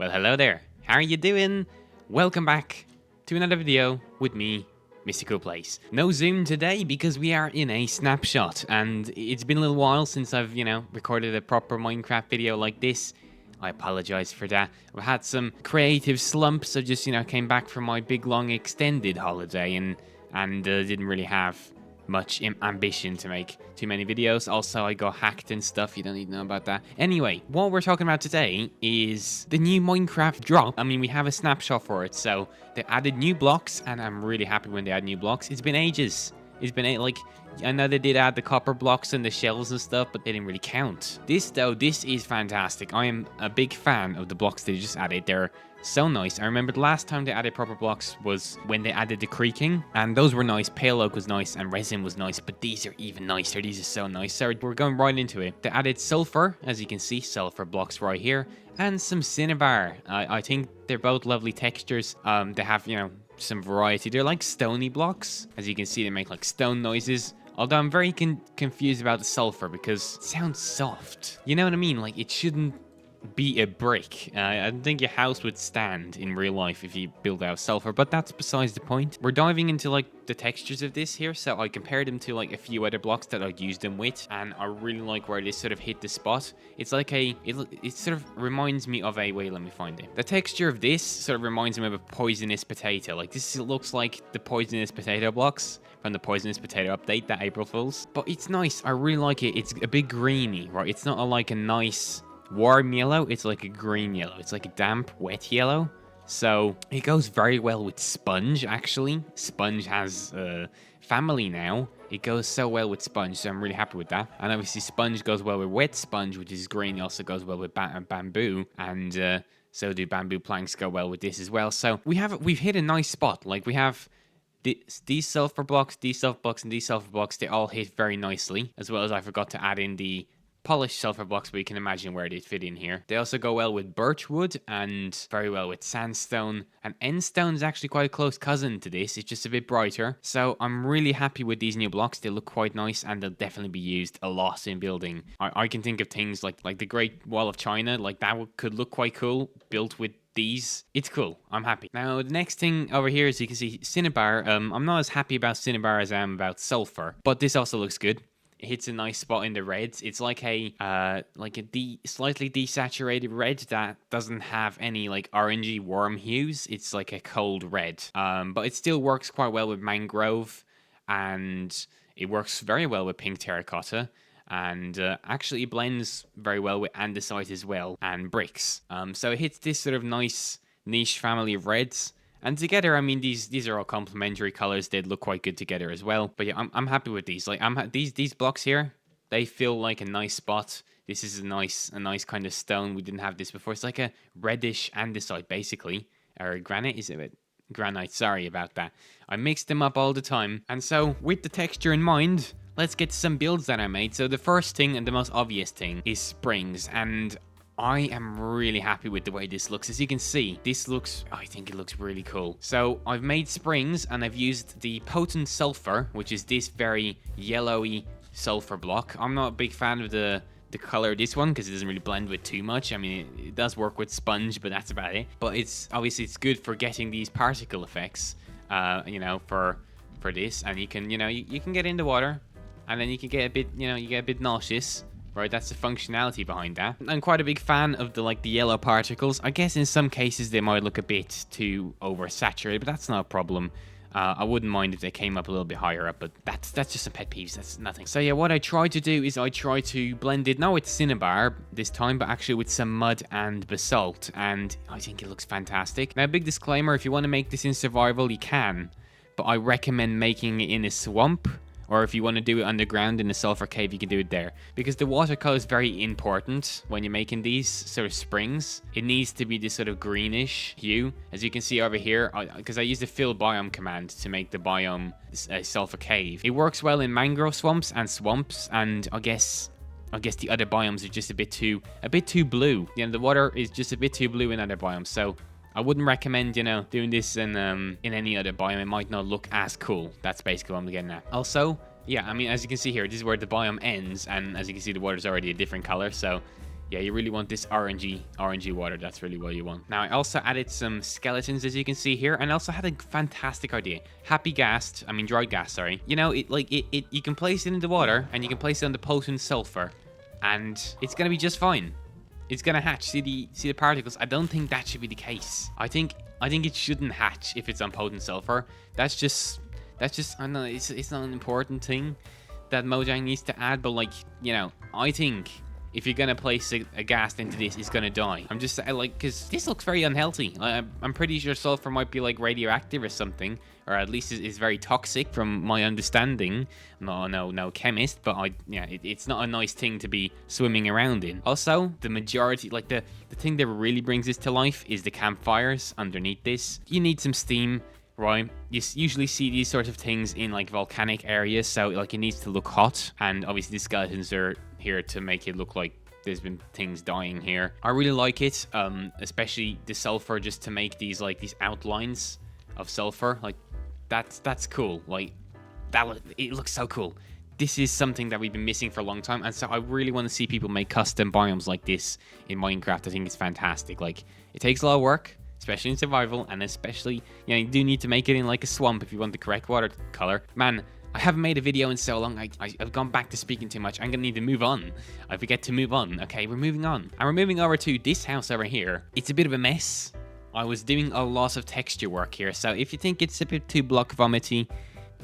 Well, hello there. How are you doing? Welcome back to another video with me, Mystical Place. No zoom today because we are in a snapshot, and it's been a little while since I've, recorded a proper Minecraft video like this. I apologize for that. I've had some creative slumps. I just, came back from my big long extended holiday and didn't really have much ambition to make too many videos. Also, I got hacked and stuff. You don't need to know about that. Anyway, what we're talking about today is the new Minecraft drop. I mean, we have a snapshot for it. So they added new blocks, and I'm really happy when they add new blocks. It's been ages. It's been like, I know they did add the copper blocks and the shells and stuff, but they didn't really count. This is fantastic. I am a big fan of the blocks they just added. They're so nice. I remember the last time they added proper blocks was when they added the creaking, and those were nice. Pale oak was nice, and resin was nice, but these are even nicer. These are so nice. So we're going right into it. They added sulfur, as you can see, sulfur blocks right here, and some cinnabar. I think they're both lovely textures. They have, some variety. They're like stony blocks. As you can see, they make like stone noises. Although I'm very confused about the sulfur because it sounds soft. You know what I mean? Like it shouldn't be a brick. I don't think your house would stand in real life if you build out sulfur, but that's besides the point. We're diving into like the textures of this here, so I compared them to like a few other blocks that I'd used them with, and I really like where this sort of hit the spot. It's like it sort of reminds me of a, wait, let me find it. The texture of this sort of reminds me of a poisonous potato. Like this looks like the poisonous potato blocks from the Poisonous Potato update, that April Fool's. But it's nice. I really like it. It's a bit greeny, right? It's not like a nice warm yellow. It's like a green yellow. It's like a damp, wet yellow. So it goes very well with sponge, actually. Sponge has a family now. It goes so well with sponge, so I'm really happy with that. And obviously sponge goes well with wet sponge, which is green. It also goes well with bamboo. And so do bamboo planks go well with this as well. So we've hit a nice spot. Like we have these sulfur blocks, and these sulfur blocks, they all hit very nicely. As well as I forgot to add in the polished sulfur blocks, but you can imagine where they fit in here. They also go well with birch wood and very well with sandstone. And endstone is actually quite a close cousin to this. It's just a bit brighter. So I'm really happy with these new blocks. They look quite nice, and they'll definitely be used a lot in building. I can think of things like the Great Wall of China, like that could look quite cool built with these. It's cool. I'm happy. Now, the next thing over here is you can see cinnabar. I'm not as happy about cinnabar as I am about sulfur, but this also looks good. It hits a nice spot in the reds. It's like a slightly desaturated red that doesn't have any like orangey warm hues. It's like a cold red. But it still works quite well with mangrove, and it works very well with pink terracotta. And actually it blends very well with andesite as well, and bricks. So it hits this sort of nice niche family of reds. And together, I mean, these are all complementary colors. They'd look quite good together as well. But yeah, I'm happy with these. Like these blocks here, they feel like a nice spot. This is a nice kind of stone. We didn't have this before. It's like a reddish andesite, basically, or granite. Is it granite? Sorry about that. I mix them up all the time. And so, with the texture in mind, let's get to some builds that I made. So the first thing and the most obvious thing is springs, and I am really happy with the way this looks. As you can see, I think it looks really cool. So I've made springs, and I've used the potent sulfur, which is this very yellowy sulfur block. I'm not a big fan of the color of this one because it doesn't really blend with too much. I mean, it does work with sponge, but that's about it. But it's good for getting these particle effects, for this. And you can, you can get in the water, and then you can get a bit, you get a bit nauseous. Right, that's the functionality behind that. I'm quite a big fan of the yellow particles. I guess in some cases they might look a bit too oversaturated, but that's not a problem. I wouldn't mind if they came up a little bit higher up, but that's just some pet peeves. That's nothing. So yeah, what I try to do is I try to blend it, not with cinnabar this time, but actually with some mud and basalt, and I think it looks fantastic. Now, a big disclaimer, if you want to make this in survival, you can, but I recommend making it in a swamp. Or if you want to do it underground in a sulfur cave, you can do it there. Because the water color is very important when you're making these sort of springs. It needs to be this sort of greenish hue. As you can see over here, because I use the fill biome command to make the biome a sulfur cave. It works well in mangrove swamps, and I guess the other biomes are just a bit too blue. The water is just a bit too blue in other biomes. So I wouldn't recommend, doing this in any other biome. It might not look as cool. That's basically what I'm getting at. Also, yeah, I mean, as you can see here, this is where the biome ends, and as you can see, the water's already a different color, so Yeah, you really want this orangey water. That's really what you want. Now, I also added some skeletons, as you can see here, and I also had a fantastic idea. Dry gas, sorry. You know, you can place it in the water, and you can place it on the potent sulfur, and it's gonna be just fine. It's gonna hatch. See the particles? I don't think that should be the case. I think it shouldn't hatch if it's on potent sulfur. That's just I don't know. It's not an important thing that Mojang needs to add, but like, you know, I think if you're gonna place a ghast into this, it's gonna die. I'm just like, because this looks very unhealthy. I'm pretty sure sulfur might be like radioactive or something, or at least is very toxic from my understanding. No chemist, but it's not a nice thing to be swimming around in. Also, the majority, like the thing that really brings this to life is the campfires underneath this. You need some steam, right? You usually see these sort of things in like volcanic areas, so like it needs to look hot, and obviously the skeletons are here to make it look like there's been things dying here. I really like it, especially the sulfur, just to make these outlines of sulfur. Like that's cool. Like it looks so cool. This is something that we've been missing for a long time, and so I really want to see people make custom biomes like this in Minecraft. I think it's fantastic. Like, it takes a lot of work, especially in survival, and especially, you know, you do need to make it in like a swamp if you want the correct water color. Man, I haven't made a video in so long. I've gone back to speaking too much. I'm gonna need to move on. I forget to move on. Okay, we're moving on. And we're moving over to this house over here. It's a bit of a mess. I was doing a lot of texture work here, so if you think it's a bit too block vomity,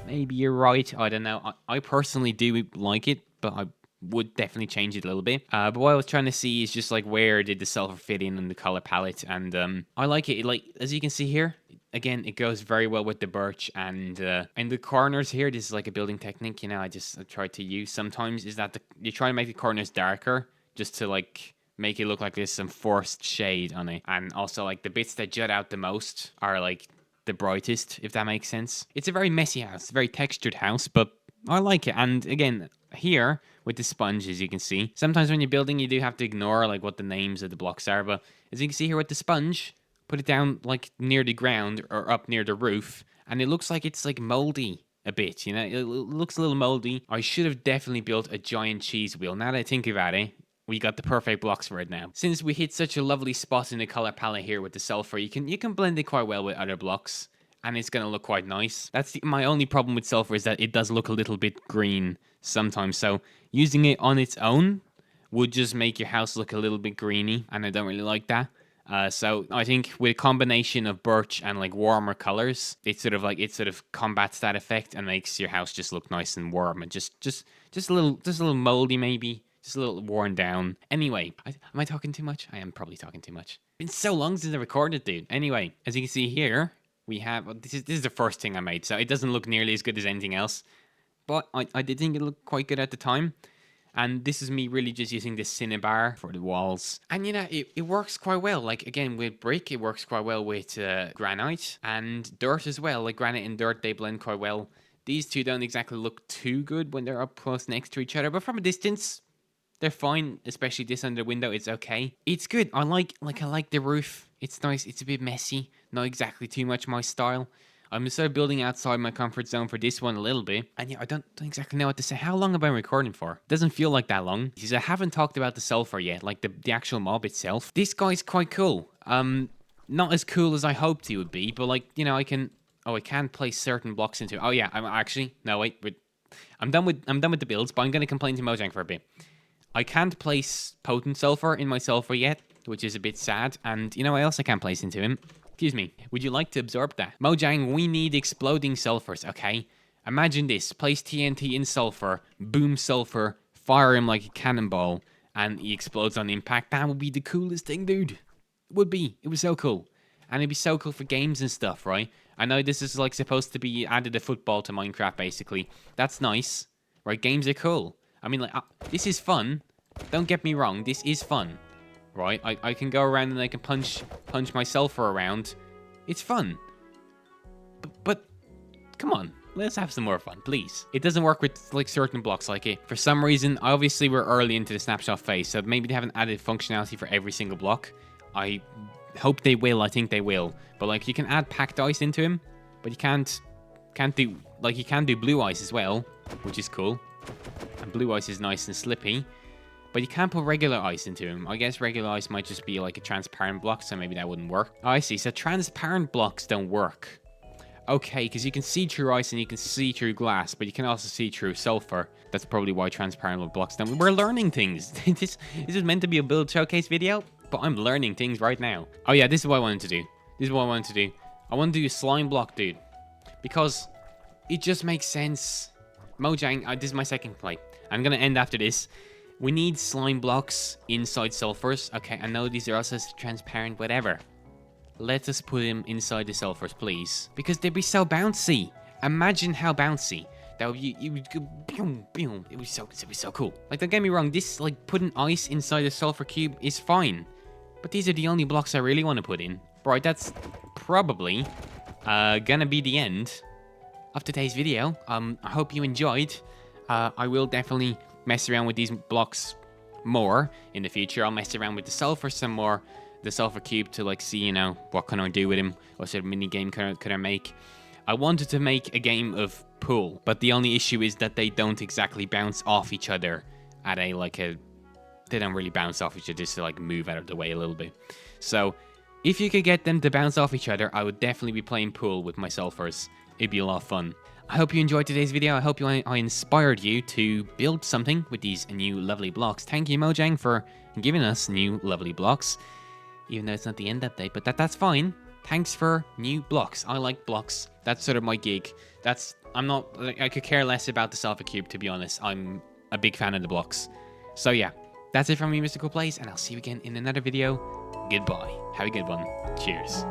maybe you're right. I don't know. I personally do like it, but I would definitely change it a little bit. But what I was trying to see is just like, where did the sulfur fit in the color palette? And I like it. Like, as you can see here, again, it goes very well with the birch, and in the corners here, this is like a building technique, you know, I try to use sometimes, is that you try to make the corners darker just to like make it look like there's some forced shade on it. And also, like, the bits that jut out the most are like the brightest, if that makes sense. It's a very messy house, a very textured house, but I like it. And again, here with the sponge, as you can see, sometimes when you're building, you do have to ignore like what the names of the blocks are, but as you can see here with the sponge, put it down like near the ground or up near the roof, and it looks like it's like moldy a bit, you know. It looks a little moldy. I should have definitely built a giant cheese wheel. Now that I think about it, we got the perfect blocks for it now. Since we hit such a lovely spot in the color palette here with the sulfur, you can blend it quite well with other blocks, and it's gonna look quite nice. That's my only problem with sulfur, is that it does look a little bit green sometimes. So using it on its own would just make your house look a little bit greeny, and I don't really like that. So I think with a combination of birch and like warmer colors, it sort of combats that effect and makes your house just look nice and warm, and just a little moldy, maybe just a little worn down. Anyway, am I talking too much? I am probably talking too much. It's been so long since I recorded, dude. Anyway, as you can see here, we have this is the first thing I made, so it doesn't look nearly as good as anything else, but I did think it looked quite good at the time. And this is me really just using the Cinnabar for the walls. And, you know, it works quite well. Like, again, with brick, it works quite well with granite and dirt as well. Like, granite and dirt, they blend quite well. These two don't exactly look too good when they're up close next to each other, but from a distance, they're fine. Especially this under the window, it's okay. It's good. I like the roof. It's nice. It's a bit messy. Not exactly too much my style. I'm sort of building outside my comfort zone for this one a little bit. And yeah, I don't exactly know what to say. How long have I been recording for? It doesn't feel like that long. Because I haven't talked about the sulfur yet, like the actual mob itself. This guy's quite cool. Not as cool as I hoped he would be, but like, you know, I can place certain blocks into it. Oh yeah, I'm done with the builds, but I'm gonna complain to Mojang for a bit. I can't place potent sulfur in my sulfur yet, which is a bit sad. And you know what else I can't place into him? Excuse me, would you like to absorb that? Mojang, we need exploding sulfurs, okay? Imagine this, place TNT in sulfur, boom sulfur, fire him like a cannonball, and he explodes on impact. That would be the coolest thing, dude. It would be. It was so cool. And it'd be so cool for games and stuff, right? I know this is like supposed to be added a football to Minecraft, basically. That's nice, right? Games are cool. I mean, like, this is fun. Don't get me wrong, this is fun. Right, I can go around and I can punch my sulfur around. It's fun. But come on, let's have some more fun, please. It doesn't work with like certain blocks like it. For some reason, obviously we're early into the snapshot phase, so maybe they haven't added functionality for every single block. I hope they will. I think they will. But like, you can add packed ice into him, but you can't do, like, you can do blue ice as well, which is cool. And blue ice is nice and slippy. But you can't put regular ice into them. I guess regular ice might just be like a transparent block, so maybe that wouldn't work. Oh, I see. So transparent blocks don't work. Okay, because you can see through ice and you can see through glass, but you can also see through sulfur. That's probably why transparent blocks don't. We're learning things. This is meant to be a build showcase video, but I'm learning things right now. Oh yeah, this is what I wanted to do. This is what I wanted to do. I want to do a slime block, dude. Because it just makes sense. Mojang, this is my second play. I'm going to end after this. We need slime blocks inside sulfurs. Okay, I know these are also transparent, whatever. Let us put him inside the sulfurs, please. Because they'd be so bouncy. Imagine how bouncy. That would be, it would go boom, boom. It would be so cool. Like, don't get me wrong. This, like, putting ice inside a sulfur cube is fine. But these are the only blocks I really want to put in. Right, that's probably gonna be the end of today's video. I hope you enjoyed. I will definitely mess around with these blocks more in the future. I'll mess around with the sulfur some more. The sulfur cube to like see, you know, what can I do with him, what sort of mini game could I make. I wanted to make a game of pool, but the only issue is that they don't exactly bounce off each other at they don't really bounce off each other, just to like move out of the way a little bit. So if you could get them to bounce off each other, I would definitely be playing pool with my sulfurs. It'd be a lot of fun. I hope you enjoyed today's video. I hope I inspired you to build something with these new lovely blocks. Thank you, Mojang, for giving us new lovely blocks. Even though it's not the end update, but that's fine. Thanks for new blocks. I like blocks. That's sort of my gig. I could care less about the sulfur cube, to be honest. I'm a big fan of the blocks. So yeah, that's it from me, Mystical Plays, and I'll see you again in another video. Goodbye. Have a good one. Cheers.